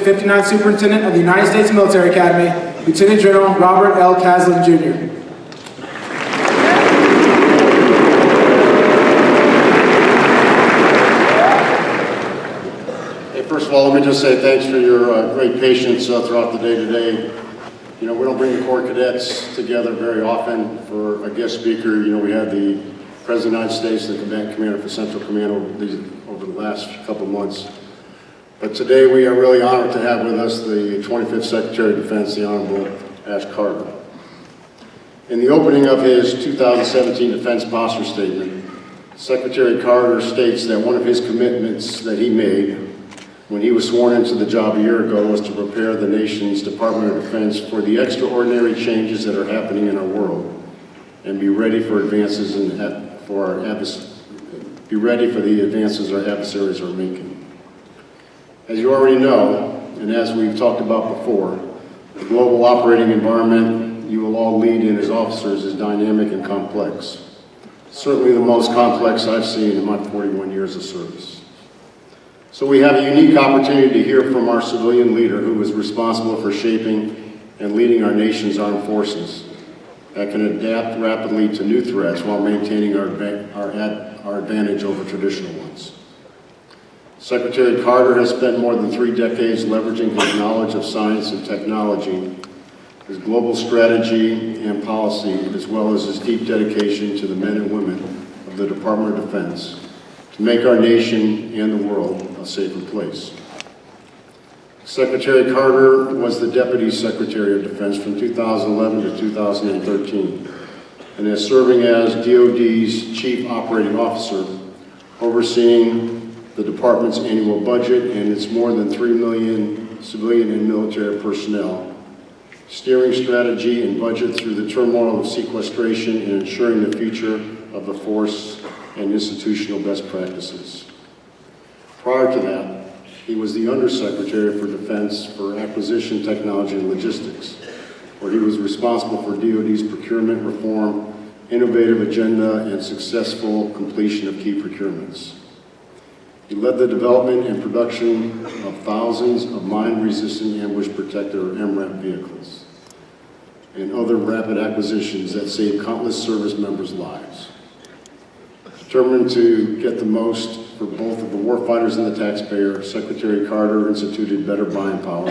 59th Superintendent of the United States Military Academy, Lieutenant General Robert L. Caslen, Jr. First of all, let me just say thanks for your great patience throughout the day today. You know, we don't bring the Corps Cadets together very often for a guest speaker. You know, we had the President of the United States, the Commander for Central Command over the last couple months. But today we are really honored to have with us the 25th Secretary of Defense, the Honorable Ash Carter. In the opening of his 2017 Defense Posture Statement, Secretary Carter states that one of his commitments that he made when he was sworn into the job a year ago was to prepare the nation's Department of Defense for the extraordinary changes that are happening in our world and be ready for the advances our adversaries are making. As you already know, and as we've talked about before, the global operating environment you will all lead in as officers is dynamic and complex. Certainly the most complex I've seen in my 41 years of service. So we have a unique opportunity to hear from our civilian leader who is responsible for shaping and leading our nation's armed forces that can adapt rapidly to new threats while maintaining our advantage over traditional ones. Secretary Carter has spent more than 3 decades leveraging his knowledge of science and technology, his global strategy and policy, as well as his deep dedication to the men and women of the Department of Defense to make our nation and the world a safer place. Secretary Carter was the Deputy Secretary of Defense from 2011 to 2013, and is serving as DoD's Chief Operating Officer, overseeing the department's annual budget and its more than 3 million civilian and military personnel, steering strategy and budget through the turmoil of sequestration and ensuring the future of the force and institutional best practices. Prior to that, he was the Undersecretary for Defense for Acquisition, Technology, and Logistics, where he was responsible for DoD's procurement reform, innovative agenda, and successful completion of key procurements. He led the development and production of thousands of mine-resistant ambush protector, or MRAP vehicles, and other rapid acquisitions that saved countless service members' lives. Determined to get the most for both of the warfighters and the taxpayer, Secretary Carter instituted better buying power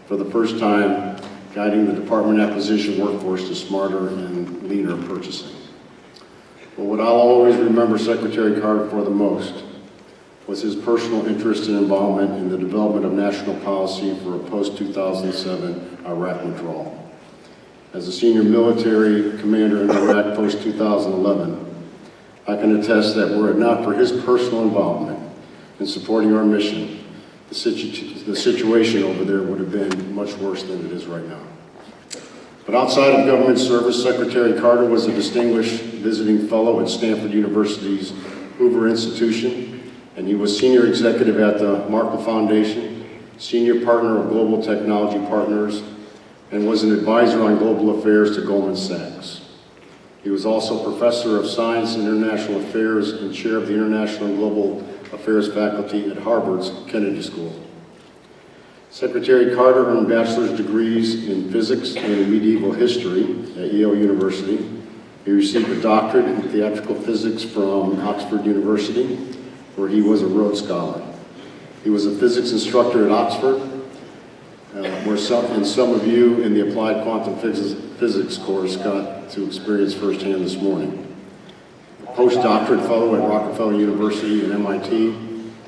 for the first time, guiding the department acquisition workforce to smarter and leaner purchasing. But what I'll always remember Secretary Carter for the most was his personal interest and involvement in the development of national policy for a post-2007 Iraq withdrawal. As a senior military commander in Iraq post-2011, I can attest that were it not for his personal involvement in supporting our mission, the situation over there would have been much worse than it is right now. But outside of government service, Secretary Carter was a distinguished visiting fellow at Stanford University's Hoover Institution, and he was senior executive at the Markle Foundation, senior partner of Global Technology Partners, and was an advisor on global affairs to Goldman Sachs. He was also Professor of Science and International Affairs and Chair of the International and Global Affairs faculty at Harvard's Kennedy School. Secretary Carter earned bachelor's degrees in physics and in medieval history at Yale University. He received a doctorate in theatrical physics from Oxford University, where he was a Rhodes Scholar. He was a physics instructor at Oxford, where some of you in the Applied Quantum Physics course got to experience firsthand this morning. A postdoctorate fellow at Rockefeller University and MIT,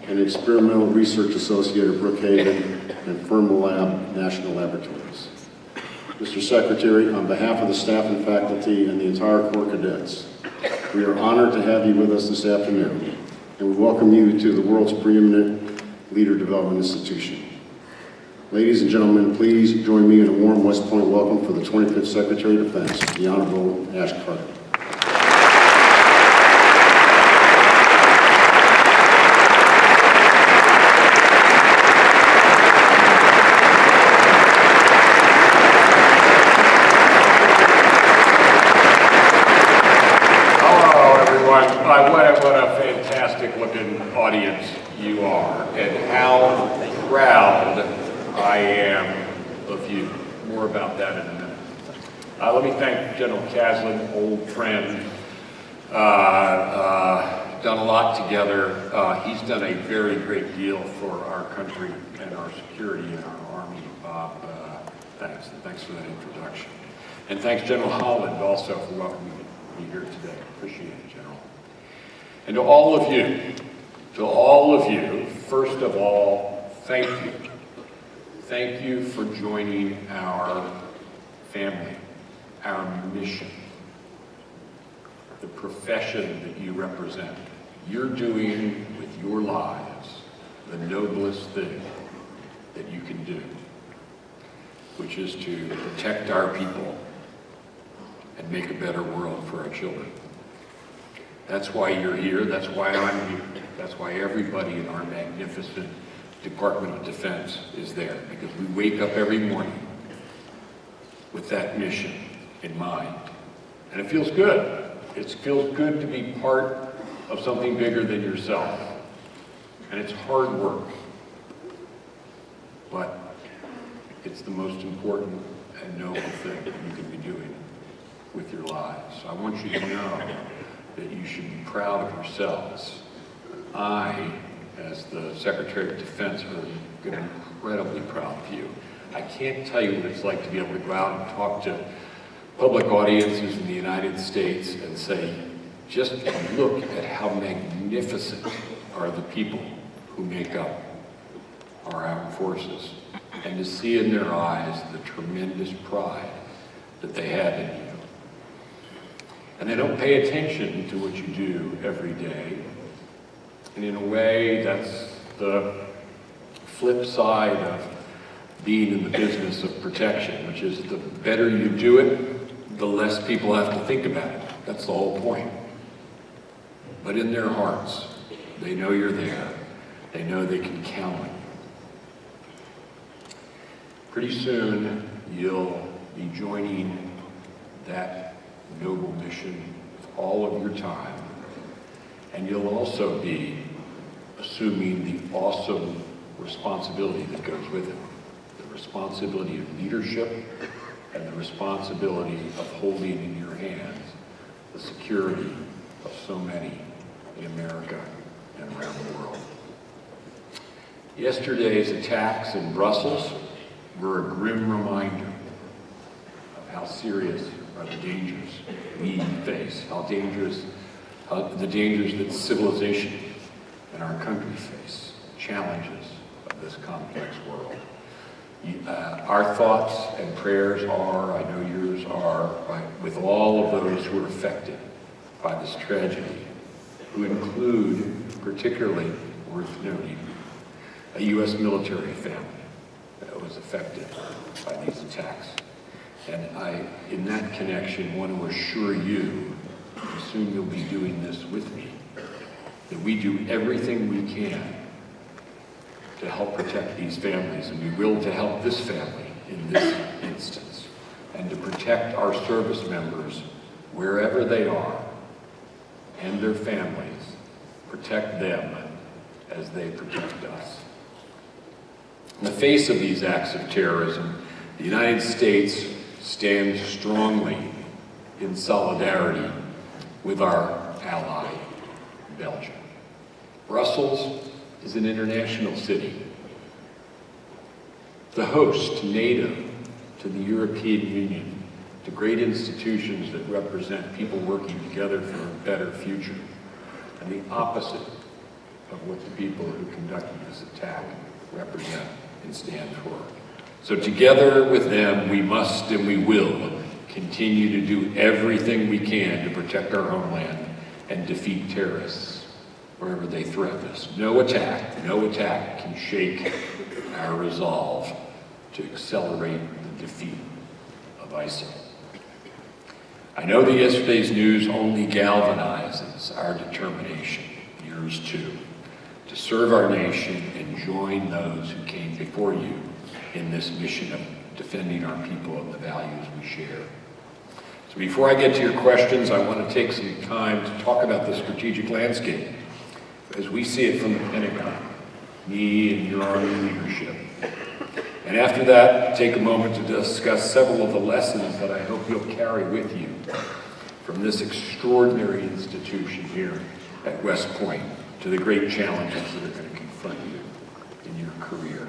and experimental research associate at Brookhaven and Fermilab National Laboratories. Mr. Secretary, on behalf of the staff and faculty and the entire Corps Cadets, we are honored to have you with us this afternoon, and we welcome you to the world's preeminent leader development institution. Ladies and gentlemen, please join me in a warm West Point welcome for the 25th Secretary of Defense, the Honorable Ash Carter. Hello, everyone. What a fantastic looking audience you are, and how proud I am of you. More about that in a minute. Let me thank General Caslen, old friend. Done a lot together. He's done a very great deal for our country and our security and our Army. Bob, thanks. And thanks for that introduction. And thanks General Holland also for welcoming me here today. Appreciate it, General. And to all of you, first of all, thank you. Thank you for joining our family, our mission, the profession that you represent. You're doing with your lives the noblest thing that you can do, which is to protect our people and make a better world for our children. That's why you're here, that's why I'm here, that's why everybody in our magnificent Department of Defense is there, because we wake up every morning with that mission in mind. And it feels good. It feels good to be part of something bigger than yourself. And it's hard work, but it's the most important and noble thing that you can be doing with your lives. So I want you to know that you should be proud of yourselves. I, as the Secretary of Defense, are incredibly proud of you. I can't tell you what it's like to be able to go out and talk to public audiences in the United States and say, just look at how magnificent are the people who make up our armed forces, and to see in their eyes the tremendous pride that they have in you. And they don't pay attention to what you do every day. And in a way, that's the flip side of being in the business of protection, which is the better you do it, the less people have to think about it. That's the whole point. But in their hearts, they know you're there. They know they can count on you. Pretty soon, you'll be joining that noble mission with all of your time. And you'll also be assuming the awesome responsibility that goes with it. The responsibility of leadership and the responsibility of holding in your hands the security of so many in America and around the world. Yesterday's attacks in Brussels were a grim reminder of how serious are the dangers we face, the dangers that civilization and our country face, challenges of this complex world. Our thoughts and prayers are, I know yours are, with all of those who are affected by this tragedy, who include, particularly worth noting, a U.S. military family that was affected by these attacks. And I, in that connection, want to assure you, and soon you'll be doing this with me, that we do everything we can to help protect these families, and we will to help this family in this instance, and to protect our service members wherever they are, and their families, protect them as they protect us. In the face of these acts of terrorism, the United States stands strongly in solidarity with our ally, Belgium. Brussels is an international city, the host, native to the European Union, to great institutions that represent people working together for a better future, and the opposite of what the people who conducted this attack represent and stand for. So together with them, we must and we will continue to do everything we can to protect our homeland and defeat terrorists wherever they threaten us. No attack can shake our resolve to accelerate the defeat of ISIL. I know that yesterday's news only galvanizes our determination, yours too, to serve our nation and join those who came before you in this mission of defending our people and the values we share. So before I get to your questions, I want to take some time to talk about the strategic landscape as we see it from the Pentagon, me and your Army leadership, And after that, take a moment to discuss several of the lessons that I hope you'll carry with you from this extraordinary institution here at West Point to the great challenges that are going to confront you in your career.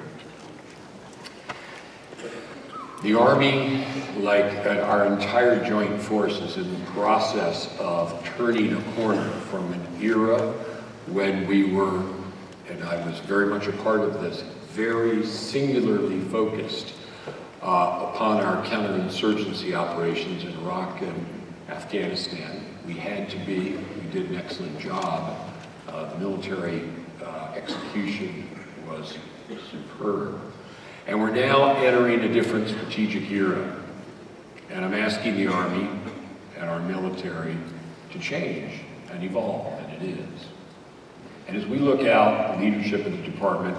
The Army, like our entire joint force, is in the process of turning a corner from an era when we were, and I was very much a part of this, very singularly focused upon our counterinsurgency operations in Iraq and Afghanistan. We had to be, we did an excellent job. The military execution was superb. And we're now entering a different strategic era. And I'm asking the Army and our military to change and evolve, and it is. And as we look out, the leadership of the department,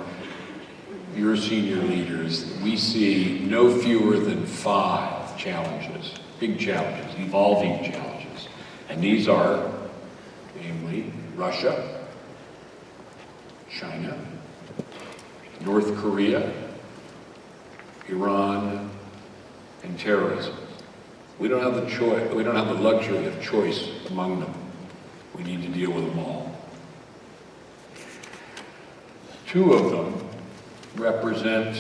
your senior leaders, we see no fewer than 5 challenges, big challenges, evolving challenges. And these are, namely, Russia, China, North Korea, Iran, and terrorism. We don't have the choice, we don't have the luxury of choice among them. We need to deal with them all. 2 of them represent,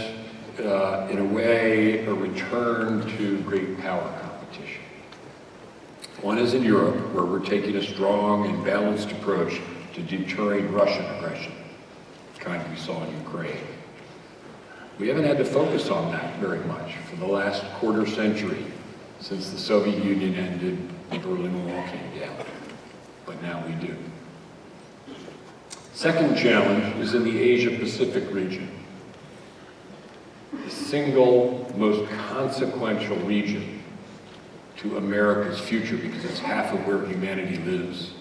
in a way, a return to great power competition. One is in Europe, where we're taking a strong and balanced approach to deterring Russian aggression, the kind we saw in Ukraine. We haven't had to focus on that very much for the last quarter century since the Soviet Union ended and the Berlin Wall came down, but now we do. Second challenge is in the Asia-Pacific region, the single most consequential region to America's future because it's half of where humanity lives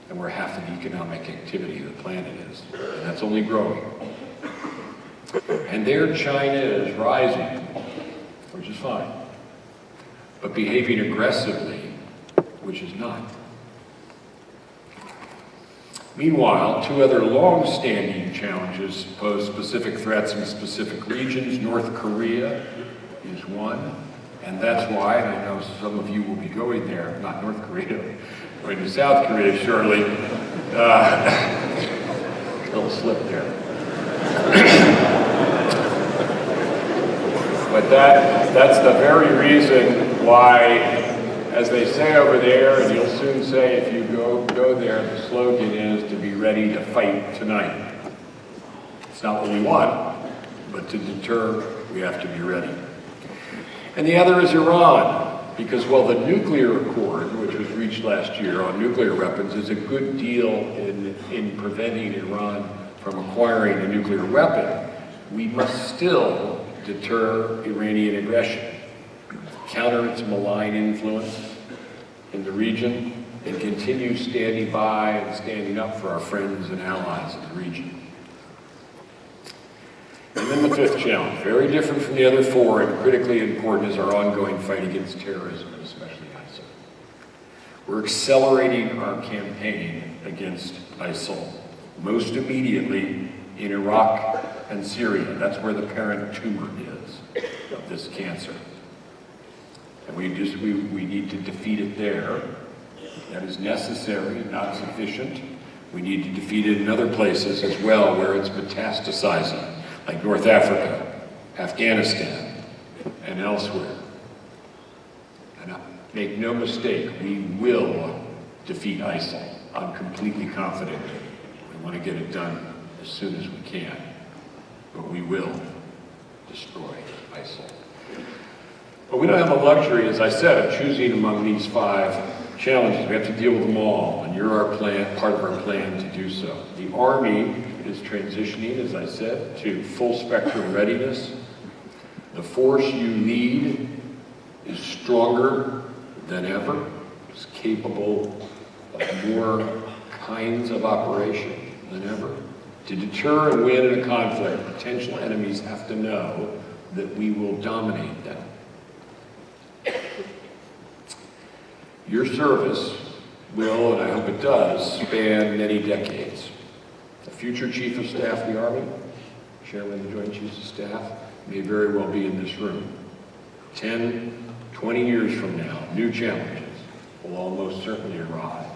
and where half of the economic activity of the planet is, and that's only growing. And there China is rising, which is fine, but behaving aggressively, which is not. Meanwhile, 2 other long-standing challenges pose specific threats in specific regions. North Korea is one, and that's why, and I know some of you will be going there, not North Korea, going to South Korea shortly. Little slip there. But that's the very reason why, as they say over there, and you'll soon say if you go there, the slogan is to be ready to fight tonight. It's not what we want, but to deter, we have to be ready. And the other is Iran, because while the nuclear accord, which was reached last year on nuclear weapons, is a good deal in preventing Iran from acquiring a nuclear weapon, we must still deter Iranian aggression, counter its malign influence in the region, and continue standing by and standing up for our friends and allies in the region. And then the 5th challenge, very different from the other 4 and critically important, is our ongoing fight against terrorism, especially ISIL. We're accelerating our campaign against ISIL, most immediately in Iraq and Syria. That's where the parent tumor is of this cancer. And we need to defeat it there. That is necessary, not sufficient. We need to defeat it in other places as well where it's metastasizing, like North Africa, Afghanistan, and elsewhere. And make no mistake, we will defeat ISIL. I'm completely confident. We want to get it done as soon as we can, but we will destroy ISIL. But we don't have the luxury, as I said, of choosing among these 5 challenges. We have to deal with them all, and you're our plan, part of our plan to do so. The Army is transitioning, as I said, to full spectrum readiness. The force you lead is stronger than ever. It's capable of more kinds of operation than ever. To deter and win in a conflict, potential enemies have to know that we will dominate them. Your service will, and I hope it does, span many decades. The future Chief of Staff of the Army, Chairman of the Joint Chiefs of Staff, may very well be in this room. 10, 20 years from now, new challenges will almost certainly arise.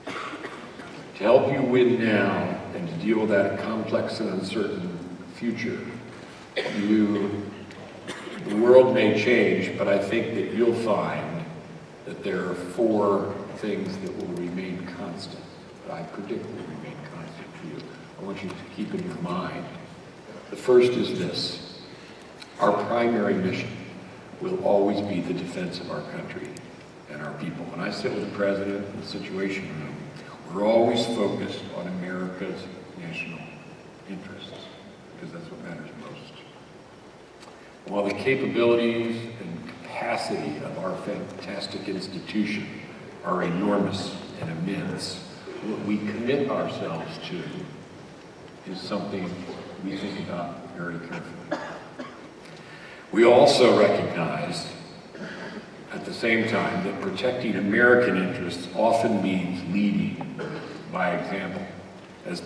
To help you win now and to deal with that complex and uncertain future, the world may change, but I think that you'll find that there are 4 things that will remain constant, that I predict will remain constant for you. I want you to keep in your mind. The first is this: our primary mission will always be the defense of our country and our people. When I sit with the President in the Situation Room, we're always focused on America's national interests, because that's what matters most. While the capabilities and capacity of our fantastic institution are enormous and immense, what we commit ourselves to is something we think about very carefully. We also recognize at the same time that protecting American interests often means leading by example. As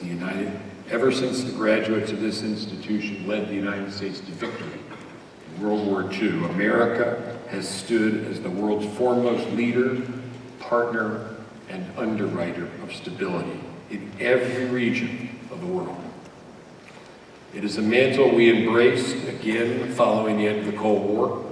ever since the graduates of this institution led the United States to victory in World War II, America has stood as the world's foremost leader, partner, and underwriter of stability in every region of the world. It is a mantle we embraced again following the end of the Cold War,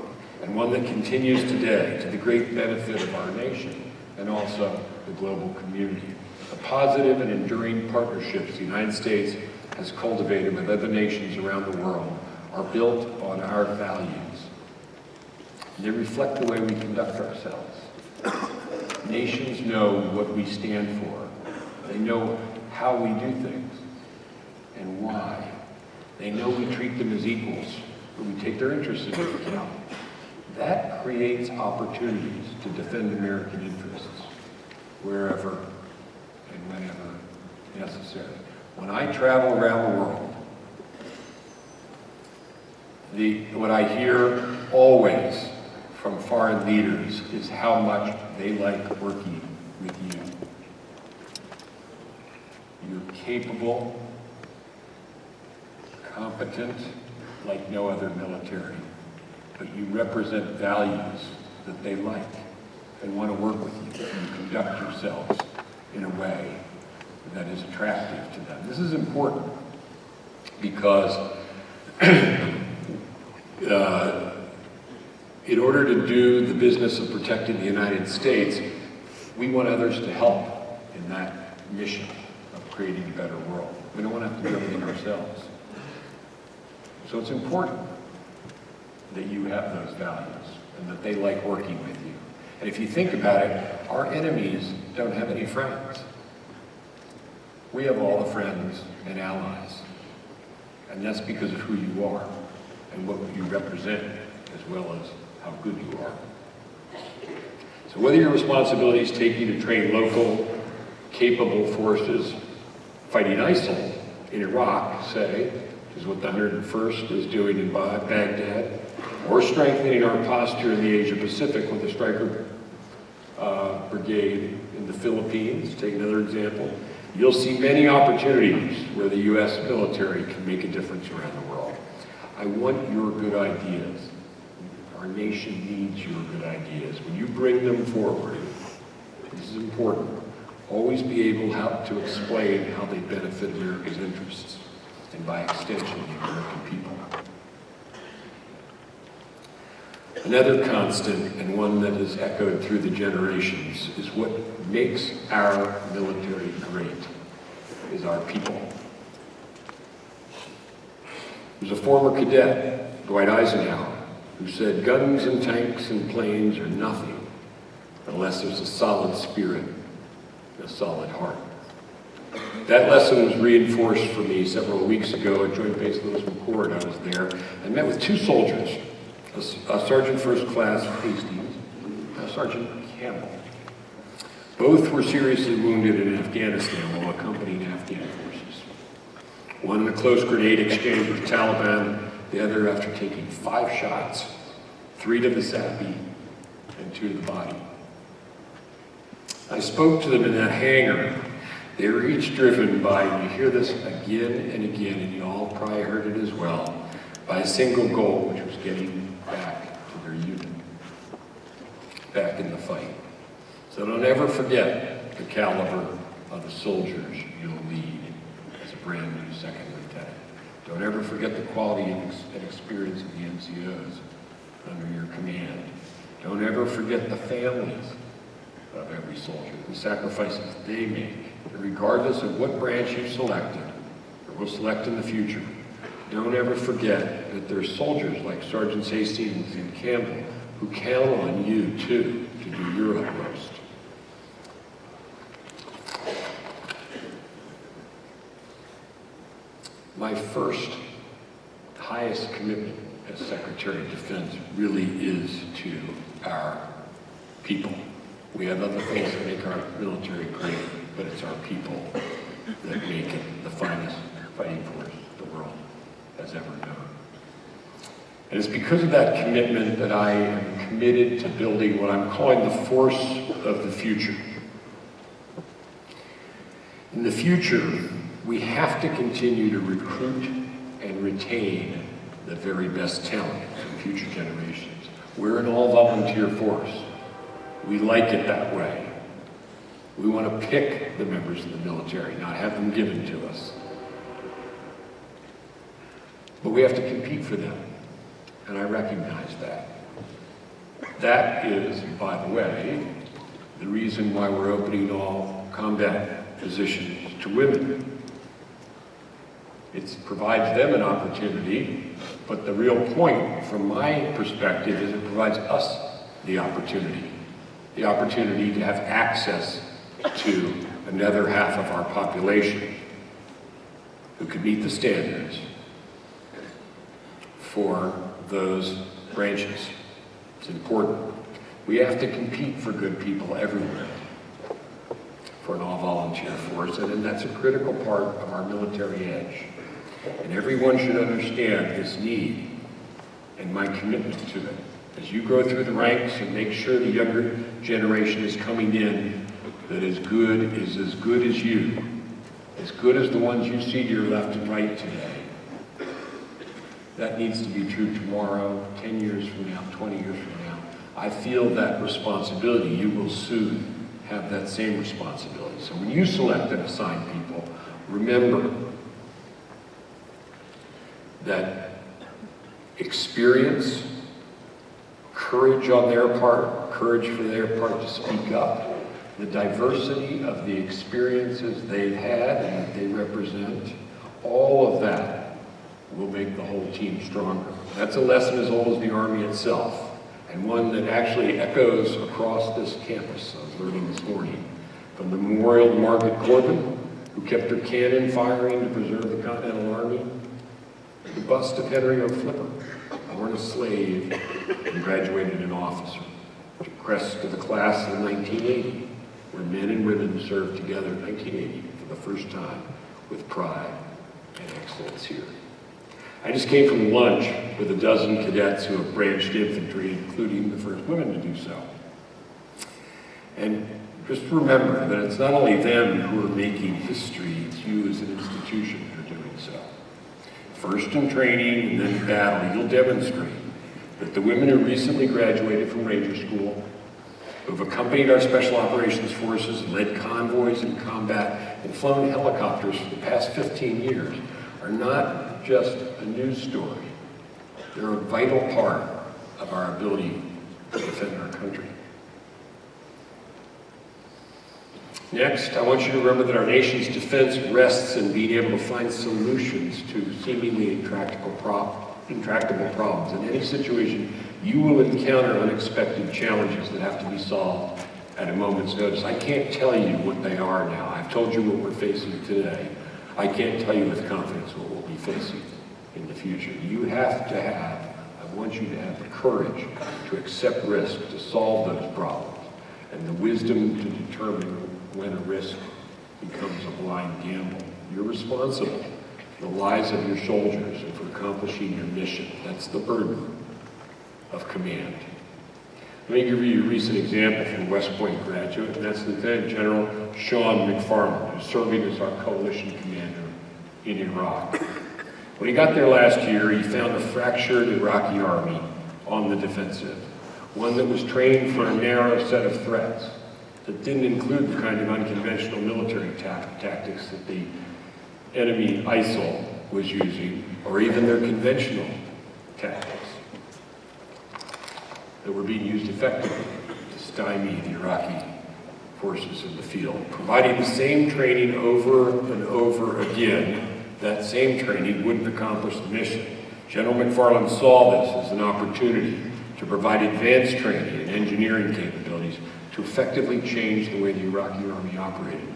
and one that continues today to the great benefit of our nation and also the global community. The positive and enduring partnerships the United States has cultivated with other nations around the world are built on our values. They reflect the way we conduct ourselves. Nations know what we stand for. They know how we do things and why. They know we treat them as equals, but we take their interests into account. That creates opportunities to defend American interests wherever and whenever necessary. When I travel around the world, what I hear always from foreign leaders is how much they like working with you. You're capable, competent, like no other military, but you represent values that they like and want to work with you. You conduct yourselves in a way that is attractive to them. This is important because in order to do the business of protecting the United States, we want others to help in that mission of creating a better world. We don't want to have to do everything ourselves. So it's important that you have those values and that they like working with you. And if you think about it, our enemies don't have any friends. We have all the friends and allies. And that's because of who you are and what you represent, as well as how good you are. So whether your responsibilities take you to train local, capable forces fighting ISIL in Iraq, say, which is what the 101st is doing in Baghdad, or strengthening our posture in the Asia-Pacific with the Stryker Brigade in the Philippines, take another example, you'll see many opportunities where the U.S. military can make a difference around the world. I want your good ideas. Our nation needs your good ideas. When you bring them forward, this is important, always be able to explain how they benefit America's interests, and by extension, the American people. Another constant, and one that is echoed through the generations, is what makes our military great, is our people. There's a former cadet, Dwight Eisenhower, who said, guns and tanks and planes are nothing unless there's a solid spirit and a solid heart. That lesson was reinforced for me several weeks ago at Joint Base Lewis McChord. I was there. I met with 2 soldiers, a Sergeant First Class Hastings and a Sergeant Campbell. Both were seriously wounded in Afghanistan while accompanying Afghan forces. One in a close grenade exchange with the Taliban, the other after taking 5 shots, 3 to the sappy and 2 to the body. I spoke to them in that hangar. They were each driven by, and you hear this again and again, and you all probably heard it as well, by a single goal, which was getting back to their unit, back in the fight. So don't ever forget the caliber of the soldiers you'll lead as a brand new second lieutenant. Don't ever forget the quality and experience of the NCOs under your command. Don't ever forget the families of every soldier, the sacrifices they make, and regardless of what branch you selected or will select in the future. Don't ever forget that there's soldiers like Sergeants Hastings and Campbell who count on you too to do your utmost. My first highest commitment as Secretary of Defense really is to our people. We have other things that make our military great, but it's our people that make it the finest fighting force the world has ever known. And it's because of that commitment that I am committed to building what I'm calling the force of the future. In the future, we have to continue to recruit and retain the very best talent from future generations. We're an all-volunteer force. We like it that way. We want to pick the members of the military, not have them given to us. But we have to compete for them, and I recognize that. That is, by the way, the reason why we're opening all combat positions to women. It provides them an opportunity, but the real point from my perspective is it provides us the opportunity to have access to another half of our population who could meet the standards for those branches. It's important. We have to compete for good people everywhere for an all-volunteer force, and that's a critical part of our military edge. And everyone should understand this need and my commitment to it. As you go through the ranks and make sure the younger generation is coming in that is as good as you, as good as the ones you see to your left and right today. That needs to be true tomorrow, 10 years from now, 20 years from now. I feel that responsibility. You will soon have that same responsibility. So when you select and assign people, remember that experience, courage on their part, courage for their part to speak up, the diversity of the experiences they've had and that they represent, all of that will make the whole team stronger. That's a lesson as old as the Army itself, and one that actually echoes across this campus. I was learning this morning from the memorial to Margaret Corbin, who kept her cannon firing to preserve the Continental Army, the bust of Henry O. Flipper, born a slave and graduated an officer, to crest to the class in 1980, where men and women served together in 1980 for the first time with pride and excellence here. I just came from lunch with a dozen cadets who have branched infantry, including the first women to do so. And just remember that it's not only them who are making history, it's you as an institution who are doing so. First in training and then in battle, you'll demonstrate that the women who recently graduated from Ranger School, who have accompanied our Special Operations Forces, led convoys in combat, and flown helicopters for the past 15 years, are not just a news story. They're a vital part of our ability to defend our country. Next, I want you to remember that our nation's defense rests in being able to find solutions to seemingly intractable problems. In any situation, you will encounter unexpected challenges that have to be solved at a moment's notice. I can't tell you what they are now. I've told you what we're facing today. I can't tell you with confidence what we'll be facing in the future. I want you to have the courage to accept risk, to solve those problems, and the wisdom to determine when a risk becomes a blind gamble. You're responsible for the lives of your soldiers and for accomplishing your mission. That's the burden of command. Let me give you a recent example from a West Point graduate, and that's Lieutenant General Sean McFarland, who's serving as our coalition commander in Iraq. When he got there last year, he found a fractured Iraqi army on the defensive, one that was trained for a narrow set of threats that didn't include the kind of unconventional military tactics that the enemy ISIL was using, or even their conventional tactics that were being used effectively to stymie the Iraqi forces in the field. Providing the same training over and over again, that same training wouldn't accomplish the mission. General McFarland saw this as an opportunity to provide advanced training and engineering capabilities to effectively change the way the Iraqi army operated.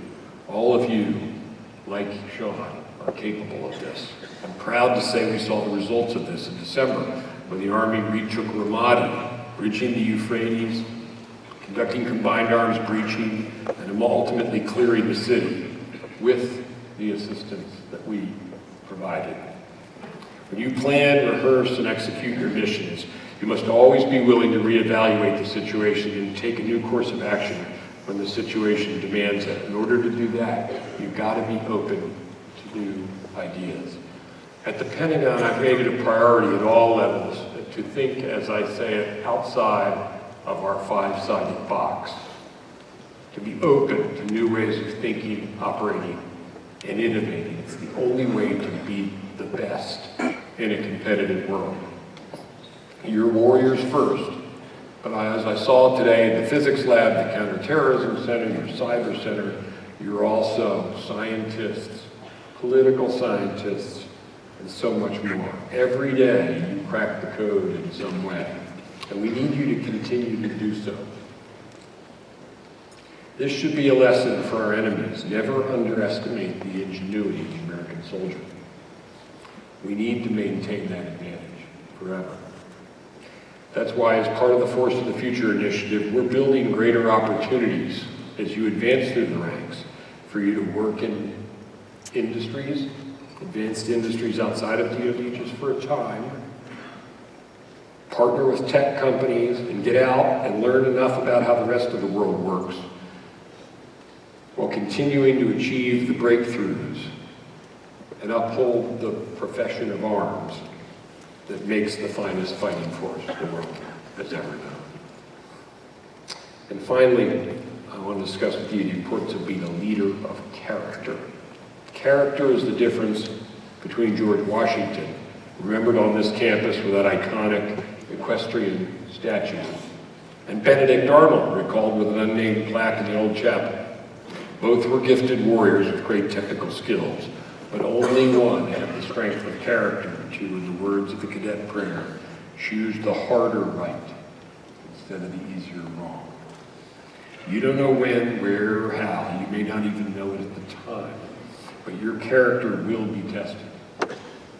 All of you, like Sean, are capable of this. I'm proud to say we saw the results of this in December when the army retook Ramadi, bridging the Euphrates, conducting combined arms breaching, and ultimately clearing the city with the assistance that we provided. When you plan, rehearse, and execute your missions, you must always be willing to reevaluate the situation and take a new course of action when the situation demands it. In order to do that, you've got to be open to new ideas. At the Pentagon, I've made it a priority at all levels to think, as I say it, outside of our five-sided box, to be open to new ways of thinking, operating, and innovating. It's the only way to be the best in a competitive world. You're warriors first, but as I saw today in the physics lab, the counterterrorism center, your cyber center, you're also scientists, political scientists, and so much more. Every day you crack the code in some way, and we need you to continue to do so. This should be a lesson for our enemies. Never underestimate the ingenuity of the American soldier. We need to maintain that advantage forever. That's why, as part of the Force of the Future initiative, we're building greater opportunities as you advance through the ranks for you to work in industries, advanced industries outside of DoD just for a time, partner with tech companies, and get out and learn enough about how the rest of the world works, while continuing to achieve the breakthroughs and uphold the profession of arms that makes the finest fighting force the world has ever known. And finally, I want to discuss with you the importance of being a leader of character. Character is the difference between George Washington, remembered on this campus with that iconic equestrian statue, and Benedict Arnold, recalled with an unnamed plaque in the old chapel. Both were gifted warriors with great technical skills, but only one had the strength of character to, in the words of the cadet prayer, choose the harder right instead of the easier wrong. You don't know when, where, or how. You may not even know it at the time, but your character will be tested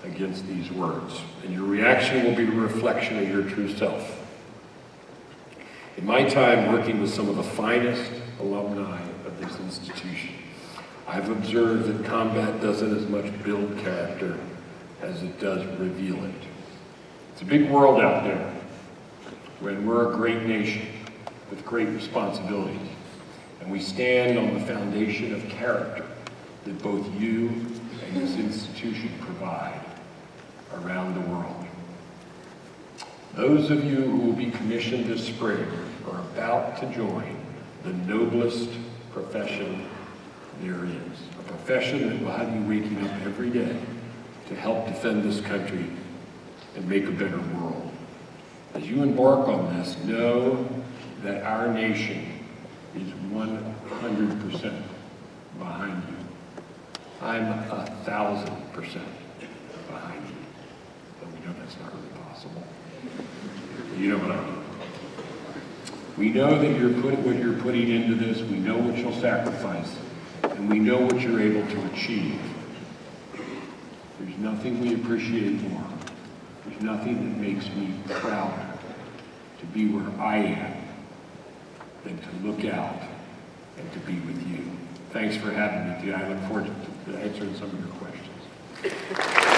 against these words, and your reaction will be a reflection of your true self. In my time working with some of the finest alumni of this institution, I've observed that combat doesn't as much build character as it does reveal it. It's a big world out there when we're a great nation with great responsibilities, and we stand on the foundation of character that both you and this institution provide around the world. Those of you who will be commissioned this spring are about to join the noblest profession there is, a profession that will have you waking up every day to help defend this country and make a better world. As you embark on this, know that our nation is 100% behind you. I'm 1,000% behind you. But we know that's not really possible. You know what I mean. We know that what you're putting into this, we know what you'll sacrifice, and we know what you're able to achieve. There's nothing we appreciate more. There's nothing that makes me prouder to be where I am than to look out and to be with you. Thanks for having me today. I look forward to answering some of your questions.